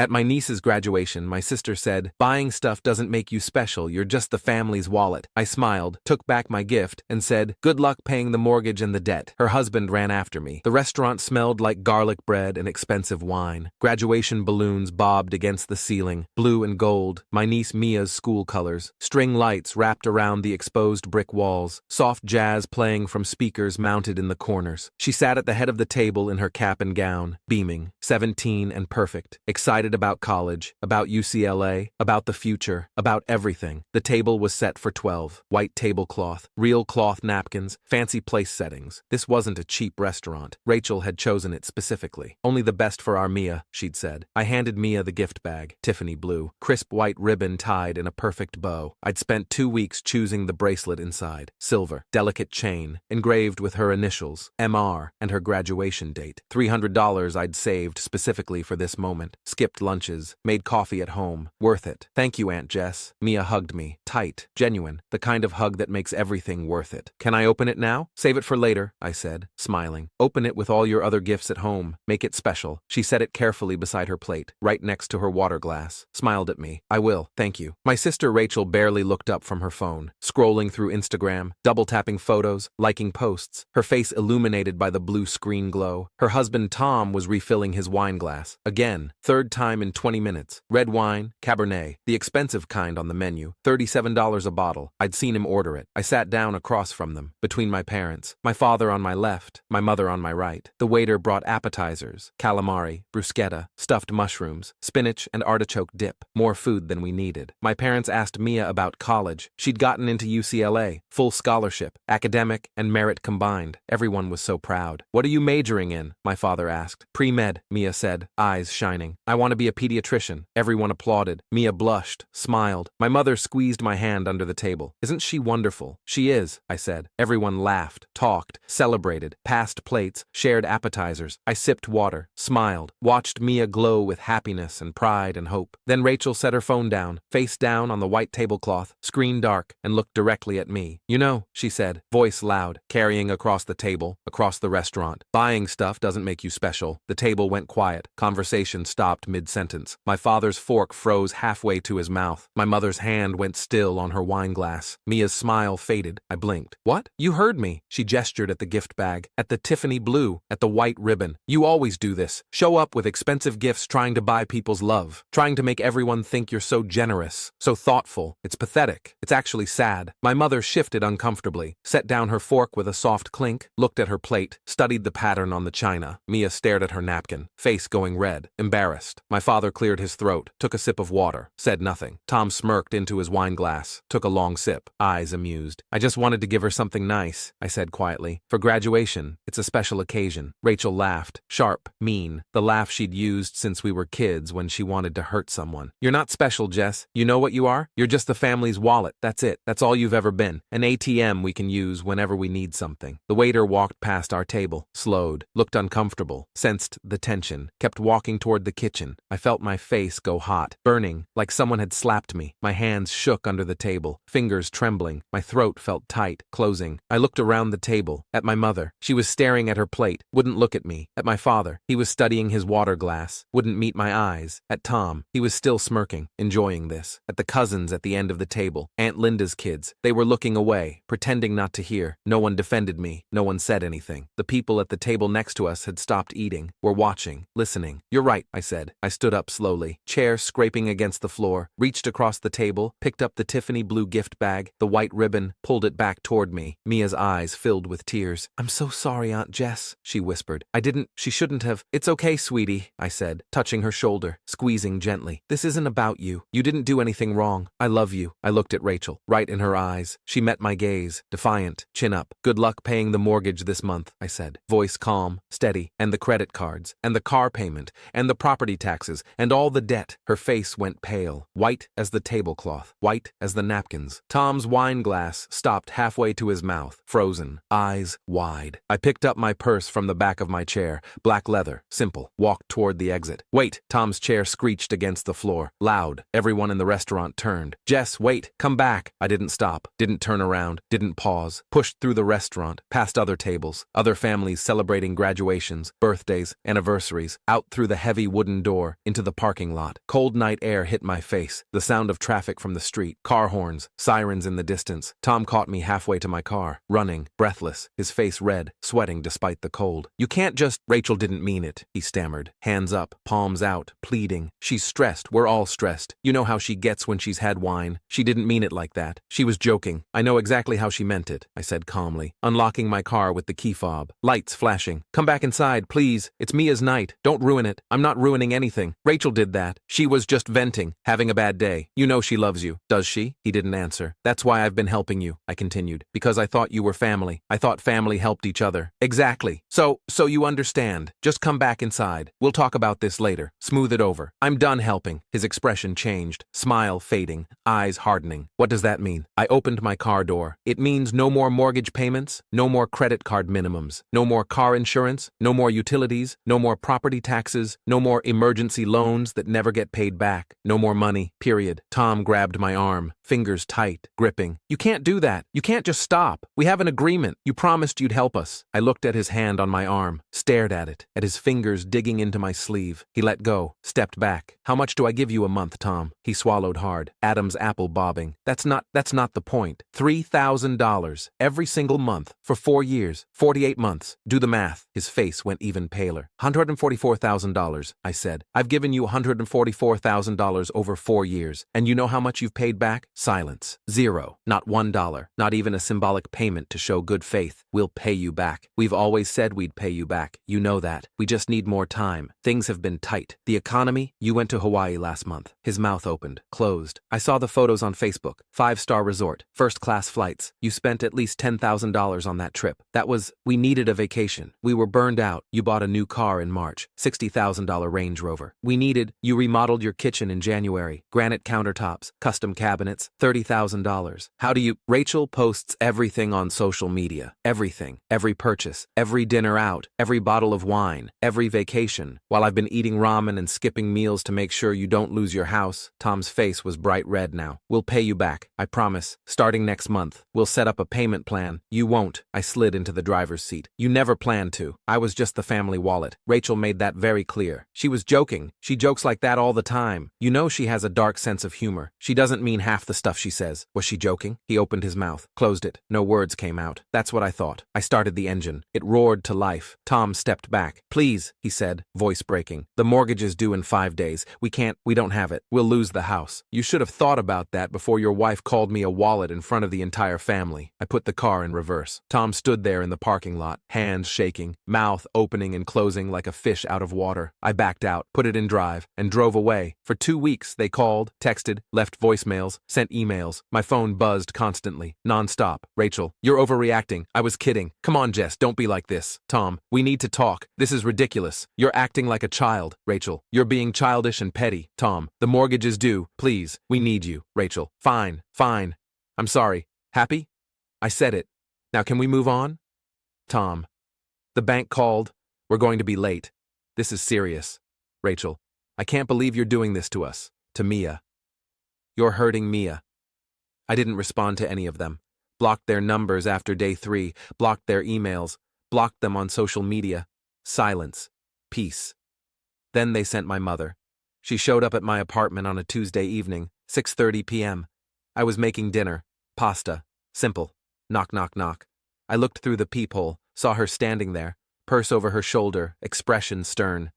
At my niece's graduation, my sister said, "Buying stuff doesn't make you special, you're just the family's wallet." I smiled, took back my gift, and said, "Good luck paying the mortgage and the debt." Her husband ran after me. The restaurant smelled like garlic bread and expensive wine. Graduation balloons bobbed against the ceiling, blue and gold, my niece Mia's school colors. String lights wrapped around the exposed brick walls, soft jazz playing from speakers mounted in the corners. She sat at the head of the table in her cap and gown, beaming, 17 and perfect, excited about college, about UCLA, about the future, about everything. The table was set for 12. White tablecloth, real cloth napkins, fancy place settings. This wasn't a cheap restaurant. Rachel had chosen it specifically. Only the best for our Mia, she'd said. I handed Mia the gift bag, Tiffany blue, crisp white ribbon tied in a perfect bow. I'd spent 2 weeks choosing the bracelet inside. Silver, delicate chain, engraved with her initials, MR, and her graduation date. $300 I'd saved specifically for this moment. Skipped lunches, made coffee at home. Worth it. Thank you, Aunt Jess. Mia hugged me. Tight, genuine, the kind of hug that makes everything worth it. Can I open it now? Save it for later, I said, smiling. Open it with all your other gifts at home. Make it special. She set it carefully beside her plate, right next to her water glass. Smiled at me. I will, thank you. My sister Rachel barely looked up from her phone, scrolling through Instagram, double-tapping photos, liking posts, her face illuminated by the blue screen glow. Her husband Tom was refilling his wine glass. Again, third time in 20 minutes. Red wine, Cabernet, the expensive kind on the menu, $37 a bottle. I'd seen him order it. I sat down across from them, between my parents, my father on my left, my mother on my right. The waiter brought appetizers, calamari, bruschetta, stuffed mushrooms, spinach and artichoke dip, more food than we needed. My parents asked Mia about college. She'd gotten into UCLA, full scholarship, academic and merit combined. Everyone was so proud. What are you majoring in? My father asked. Pre-med, Mia said, eyes shining. I want to be a pediatrician. Everyone applauded. Mia blushed, smiled. My mother squeezed my hand under the table. Isn't she wonderful? She is, I said. Everyone laughed, talked, celebrated, passed plates, shared appetizers. I sipped water, smiled, watched Mia glow with happiness and pride and hope. Then Rachel set her phone down, face down on the white tablecloth, screen dark, and looked directly at me. You know, she said, voice loud, carrying across the table, across the restaurant. Buying stuff doesn't make you special. The table went quiet. Conversation stopped mid-sentence. My father's fork froze halfway to his mouth. My mother's hand went still on her wine glass. Mia's smile faded. I blinked. What? You heard me. She gestured at the gift bag, at the Tiffany blue, at the white ribbon. You always do this. Show up with expensive gifts trying to buy people's love, trying to make everyone think you're so generous, so thoughtful. It's pathetic. It's actually sad. My mother shifted uncomfortably, set down her fork with a soft clink, looked at her plate, studied the pattern on the china. Mia stared at her napkin, face going red, embarrassed. My father cleared his throat, took a sip of water, said nothing. Tom smirked into his wine glass, took a long sip, eyes amused. I just wanted to give her something nice, I said quietly. For graduation, it's a special occasion. Rachel laughed, sharp, mean, the laugh she'd used since we were kids when she wanted to hurt someone. You're not special, Jess. You know what you are? You're just the family's wallet. That's it. That's all you've ever been. An ATM we can use whenever we need something. The waiter walked past our table, slowed, looked uncomfortable, sensed the tension, kept walking toward the kitchen. I felt my face go hot, burning, like someone had slapped me. My hands shook under the table, fingers trembling. My throat felt tight, closing. I looked around the table, at my mother. She was staring at her plate, wouldn't look at me. At my father. He was studying his water glass, wouldn't meet my eyes. At Tom. He was still smirking, enjoying this. At the cousins at the end of the table, Aunt Linda's kids. They were looking away, pretending not to hear. No one defended me. No one said anything. The people at the table next to us had stopped eating, were watching, listening. You're right, I said. I stood up slowly, chair scraping against the floor, reached across the table, picked up the Tiffany blue gift bag, the white ribbon, pulled it back toward me. Mia's eyes filled with tears. I'm so sorry, Aunt Jess, she whispered. She shouldn't have. It's okay, sweetie, I said, touching her shoulder, squeezing gently. This isn't about you. You didn't do anything wrong. I love you. I looked at Rachel, right in her eyes. She met my gaze, defiant, chin up. Good luck paying the mortgage this month, I said, voice calm, steady, and the credit cards, and the car payment, and the property taxes, and all the debt. Her face went pale, white as the tablecloth, white as the napkins. Tom's wine glass stopped halfway to his mouth, frozen, eyes wide. I picked up my purse from the back of my chair, black leather, simple, walked toward the exit. Wait! Tom's chair screeched against the floor, loud. Everyone in the restaurant turned. Jess, wait! Come back! I didn't stop, didn't turn around, didn't pause, pushed through the restaurant, past other tables, other families celebrating graduations, birthdays, anniversaries, out through the heavy wooden door, into the parking lot. Cold night air hit my face, the sound of traffic from the street, car horns, sirens in the distance. Tom caught me halfway to my car, running, breathless, his face red, sweating despite the cold. "You can't just—" "Rachel didn't mean it," he stammered. Hands up, palms out, pleading. "She's stressed. We're all stressed. You know how she gets when she's had wine. She didn't mean it like that. She was joking. I know exactly how she meant it," I said calmly, unlocking my car with the key fob. Lights flashing. "Come back inside, please. It's Mia's night. Don't ruin it. I'm not ruining anything. Rachel did that. She was just venting, having a bad day. You know she loves you." "Does she?" He didn't answer. "That's why I've been helping you," I continued. "Because I thought you were family. I thought family helped each other." "Exactly. So you understand. Just come back inside. We'll talk about this later. Smooth it over. I'm done helping." His expression changed, smile fading, eyes hardening. "What does that mean?" I opened my car door. "It means no more mortgage payments, no more credit card minimums, no more car insurance, no more utilities, no more property taxes, no more emergency loans that never get paid back, no more money, period." Tom grabbed my arm, fingers tight, gripping. "You can't do that. You can't just stop. We have an agreement. You promised you'd help us." I looked at his hand on my arm, stared at it, at his fingers digging into my sleeve. He let go, stepped back. "How much do I give you a month, Tom?" He swallowed hard, Adam's apple bobbing. That's not the point. $3,000 every single month for 4 years, 48 months. Do the math." His face went even paler. $144,000, I said. "I've given you $144,000 over 4 years, and you know how much you've paid back?" Silence. "Zero. Not $1. Not even a symbolic payment to show good faith. We'll pay you back. We've always said we'd pay you back. You know that. We just need more time. Things have been tight. The economy—" "You went to Hawaii last month." His mouth opened, closed. "I saw the photos on Facebook. 5-star resort, first-class flights. You spent at least $10,000 on that trip. We needed a vacation. We were burned out. You bought a new car in March, $60,000 Range Rover. You remodeled your kitchen in January, granite countertops, custom cabinets, $30,000. How do you—" Rachel posts everything on social media. Everything. Every purchase, every dinner out, every bottle of wine, every vacation. While I've been eating ramen and skipping meals to make sure you don't lose your house. Tom's face was bright red now. "We'll pay you back. I promise. Starting next month. We'll set up a payment plan." "You won't." I slid into the driver's seat. "You never planned to. I was just the family wallet." Rachel made that very clear. She was joking. She jokes like that all the time. You know she has a dark sense of humor. She doesn't mean half the stuff she says. Was she joking? He opened his mouth, closed it. No words came out. That's what I thought. I started the engine. It roared to life. Tom stepped back. "Please," he said, voice breaking. "The mortgage is due in 5 days. We don't have it. We'll lose the house. You should have thought about that before your wife called me a wallet in front of the entire family." I put the car in reverse. Tom stood there in the parking lot, hands shaking, mouth opening and closing like a fish out of water. I backed out, put it in drive, and drove away. For 2 weeks, they called, texted, left voicemails, sent emails. My phone buzzed constantly, non-stop. "Rachel, you're overreacting. I was kidding. Come on, Jess, don't be like this." "Tom, we need to talk. This is ridiculous. You're acting like a child." "Rachel, you're being childish and petty." "Tom, the mortgage is due. Please, we need you." "Rachel, fine. I'm sorry. Happy?" I said it. "Now can we move on?" "Tom, the bank called. We're going to be late. This is serious." "Rachel, I can't believe you're doing this to us. To Mia. You're hurting Mia." I didn't respond to any of them. Blocked their numbers after day 3, blocked their emails, blocked them on social media. Silence. Peace. Then they sent my mother. She showed up at my apartment on a Tuesday evening, 6:30 p.m. I was making dinner. Pasta. Simple. Knock, knock, knock. I looked through the peephole, saw her standing there, purse over her shoulder, expression stern.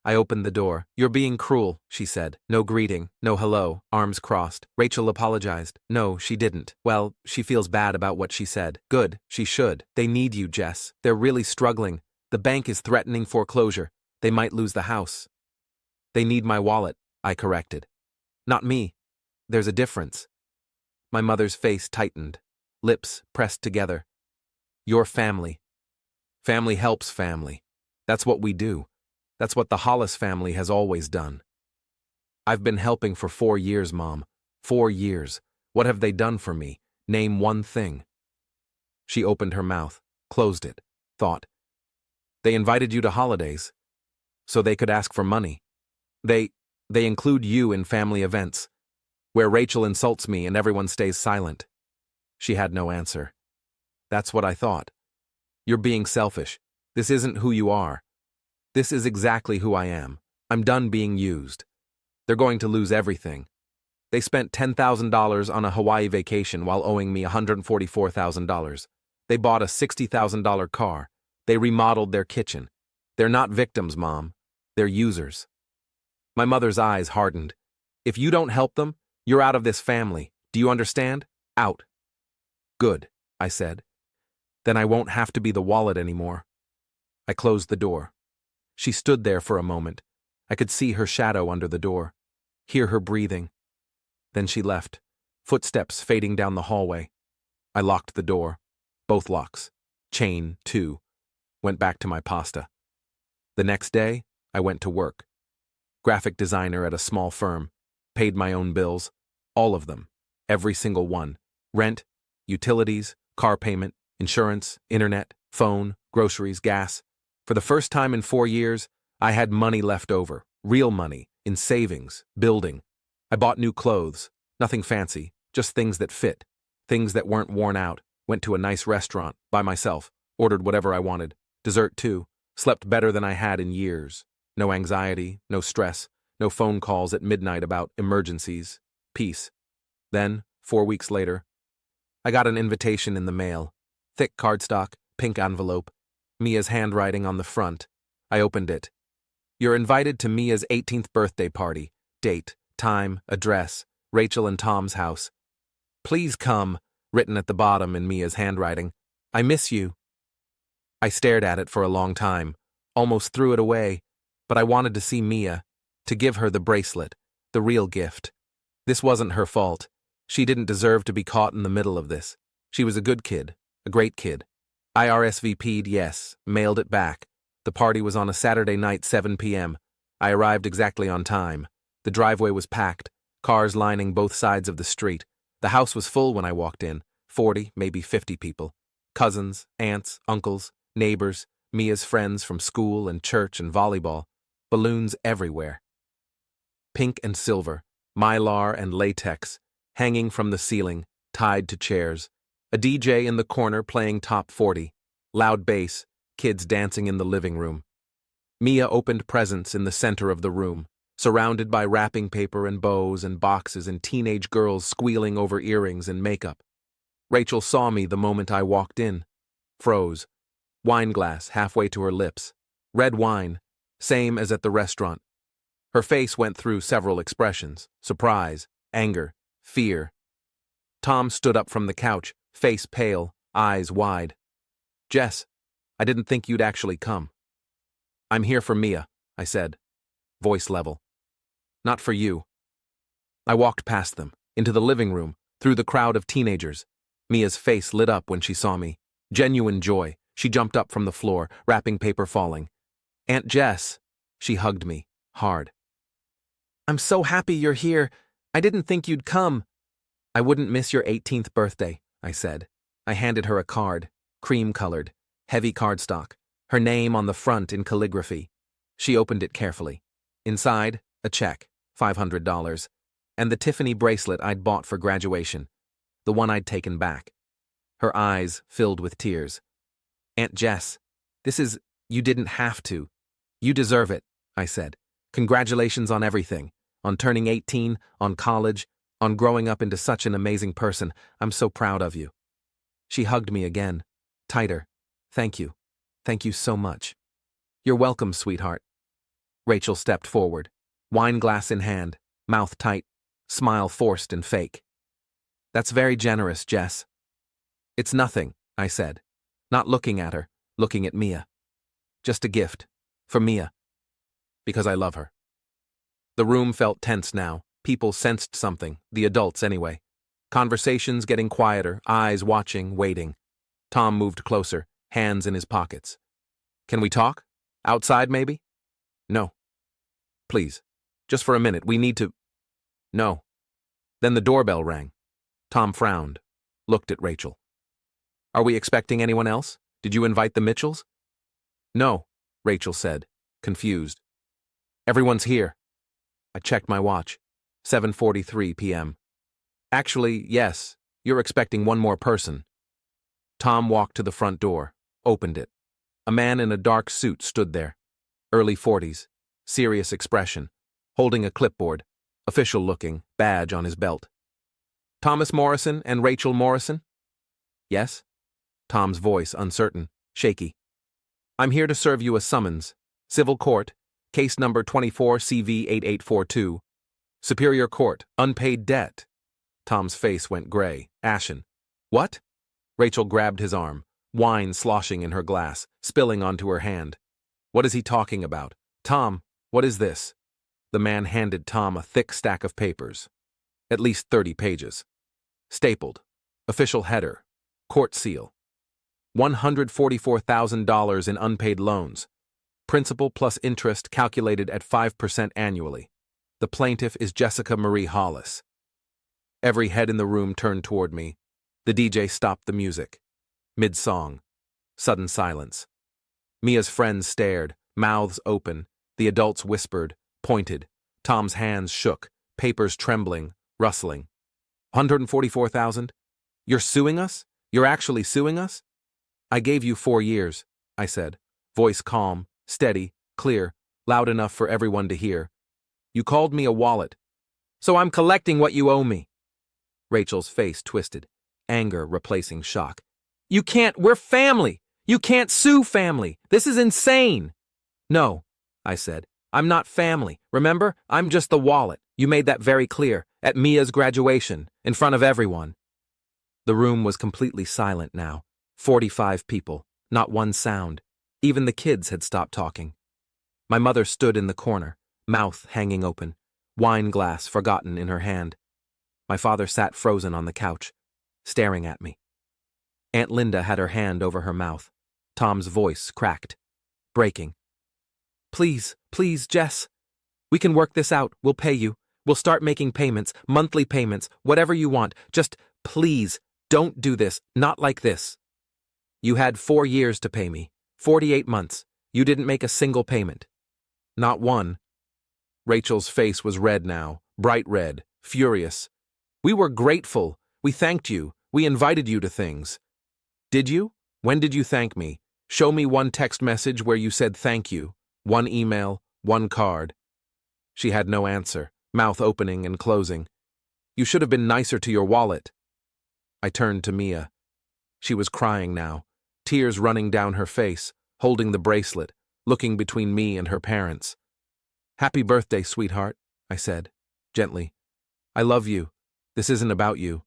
I opened the door. "You're being cruel," she said. No greeting, no hello, arms crossed. Rachel apologized. No, she didn't. Well, she feels bad about what she said. Good, she should. They need you, Jess. They're really struggling. The bank is threatening foreclosure. They might lose the house. "They need my wallet," I corrected. "Not me. There's a difference." My mother's face tightened, lips pressed together. "Your family. Family helps family. That's what we do. That's what the Hollis family has always done." "I've been helping for 4 years, Mom. 4 years. What have they done for me? Name one thing." She opened her mouth, closed it, thought. "They invited you to holidays, so they could ask for money. They include you in family events, where Rachel insults me and everyone stays silent." She had no answer. "That's what I thought. You're being selfish. This isn't who you are. This is exactly who I am. I'm done being used. They're going to lose everything. They spent $10,000 on a Hawaii vacation while owing me $144,000. They bought a $60,000 car. They remodeled their kitchen. They're not victims, Mom. They're users. My mother's eyes hardened. If you don't help them, you're out of this family. Do you understand? Out. Good, I said. Then I won't have to be the wallet anymore. I closed the door. She stood there for a moment. I could see her shadow under the door, hear her breathing. Then she left, footsteps fading down the hallway. I locked the door, both locks, chain, too, went back to my pasta. The next day, I went to work. Graphic designer at a small firm, paid my own bills, all of them, every single one. Rent, utilities, car payment, insurance, internet, phone, groceries, gas. For the first time in 4 years, I had money left over, real money, in savings, building. I bought new clothes, nothing fancy, just things that fit, things that weren't worn out, went to a nice restaurant, by myself, ordered whatever I wanted, dessert too, slept better than I had in years. No anxiety, no stress, no phone calls at midnight about emergencies, peace. Then, 4 weeks later, I got an invitation in the mail, thick cardstock, pink envelope, Mia's handwriting on the front. I opened it. You're invited to Mia's 18th birthday party, date, time, address, Rachel and Tom's house. Please come, written at the bottom in Mia's handwriting. I miss you. I stared at it for a long time, almost threw it away, but I wanted to see Mia, to give her the bracelet, the real gift. This wasn't her fault. She didn't deserve to be caught in the middle of this. She was a good kid, a great kid. I RSVP'd yes, mailed it back. The party was on a Saturday night, 7 p.m. I arrived exactly on time. The driveway was packed, cars lining both sides of the street. The house was full when I walked in, 40, maybe 50 people. Cousins, aunts, uncles, neighbors, Mia's friends from school and church and volleyball. Balloons everywhere. Pink and silver, mylar and latex, hanging from the ceiling, tied to chairs. A DJ in the corner playing top 40. Loud bass, kids dancing in the living room. Mia opened presents in the center of the room, surrounded by wrapping paper and bows and boxes and teenage girls squealing over earrings and makeup. Rachel saw me the moment I walked in. Froze. Wine glass halfway to her lips. Red wine, same as at the restaurant. Her face went through several expressions: surprise, anger, fear. Tom stood up from the couch, face pale, eyes wide. Jess, I didn't think you'd actually come. I'm here for Mia, I said, voice level. Not for you. I walked past them, into the living room, through the crowd of teenagers. Mia's face lit up when she saw me. Genuine joy. She jumped up from the floor, wrapping paper falling. Aunt Jess. She hugged me, hard. I'm so happy you're here. I didn't think you'd come. I wouldn't miss your 18th birthday, I said. I handed her a card, cream-colored, heavy cardstock, her name on the front in calligraphy. She opened it carefully. Inside, a check, $500, and the Tiffany bracelet I'd bought for graduation, the one I'd taken back. Her eyes filled with tears. Aunt Jess, you didn't have to. You deserve it, I said. Congratulations on everything, on turning 18, on college, on growing up into such an amazing person. I'm so proud of you. She hugged me again, tighter. Thank you. Thank you so much. You're welcome, sweetheart. Rachel stepped forward, wine glass in hand, mouth tight, smile forced and fake. That's very generous, Jess. It's nothing, I said, not looking at her, looking at Mia. Just a gift. For Mia. Because I love her. The room felt tense now. People sensed something, the adults anyway. Conversations getting quieter, eyes watching, waiting. Tom moved closer, hands in his pockets. Can we talk? Outside, maybe? No. Please. Just for a minute, we need to... No. Then the doorbell rang. Tom frowned, looked at Rachel. Are we expecting anyone else? Did you invite the Mitchells? No, Rachel said, confused. Everyone's here. I checked my watch. 7:43 p.m. Actually, yes, you're expecting one more person. Tom walked to the front door, opened it. A man in a dark suit stood there. Early 40s, serious expression, holding a clipboard, official-looking, badge on his belt. Thomas Morrison and Rachel Morrison? Yes? Tom's voice uncertain, shaky. I'm here to serve you a summons. Civil Court, case number 24CV8842. Superior Court, unpaid debt. Tom's face went gray, ashen. What? Rachel grabbed his arm, wine sloshing in her glass, spilling onto her hand. What is he talking about? Tom, what is this? The man handed Tom a thick stack of papers. At least 30 pages. Stapled. Official header. Court seal. $144,000 in unpaid loans. Principal plus interest calculated at 5% annually. The plaintiff is Jessica Marie Hollis. Every head in the room turned toward me. The DJ stopped the music. Mid-song. Sudden silence. Mia's friends stared, mouths open. The adults whispered, pointed. Tom's hands shook, papers trembling, rustling. 144,000? You're suing us? You're actually suing us? I gave you 4 years, I said, voice calm, steady, clear, loud enough for everyone to hear. You called me a wallet. So I'm collecting what you owe me. Rachel's face twisted, anger replacing shock. You can't, we're family. You can't sue family. This is insane. No, I said, I'm not family. Remember, I'm just the wallet. You made that very clear, at Mia's graduation, in front of everyone. The room was completely silent now. 45 people, not one sound. Even the kids had stopped talking. My mother stood in the corner, mouth hanging open, wine glass forgotten in her hand. My father sat frozen on the couch, staring at me. Aunt Linda had her hand over her mouth. Tom's voice cracked, breaking. Please, please, Jess. We can work this out. We'll pay you. We'll start making payments, monthly payments, whatever you want. Just, please, don't do this. Not like this. You had 4 years to pay me. 48 months. You didn't make a single payment. Not one. Rachel's face was red now, bright red, furious. We were grateful. We thanked you. We invited you to things. Did you? When did you thank me? Show me one text message where you said thank you. One email, one card. She had no answer, mouth opening and closing. You should have been nicer to your wallet. I turned to Mia. She was crying now, tears running down her face, holding the bracelet, looking between me and her parents. Happy birthday, sweetheart, I said, gently. I love you. This isn't about you.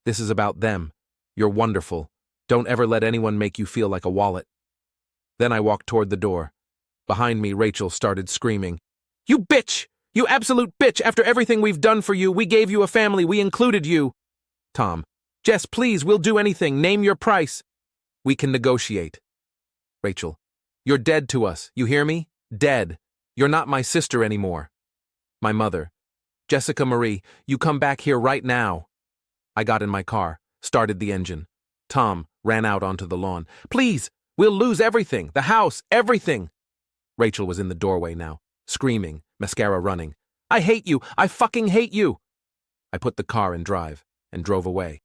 This is about them. You're wonderful. Don't ever let anyone make you feel like a wallet. Then I walked toward the door. Behind me, Rachel started screaming. You bitch! You absolute bitch! After everything we've done for you, we gave you a family, we included you. Tom. Jess, please, we'll do anything. Name your price. We can negotiate. Rachel. You're dead to us, you hear me? Dead. You're not my sister anymore. My mother. Jessica Marie, you come back here right now. I got in my car, started the engine. Tom ran out onto the lawn. Please, we'll lose everything, the house, everything. Rachel was in the doorway now, screaming, mascara running. I hate you. I fucking hate you. I put the car in drive and drove away.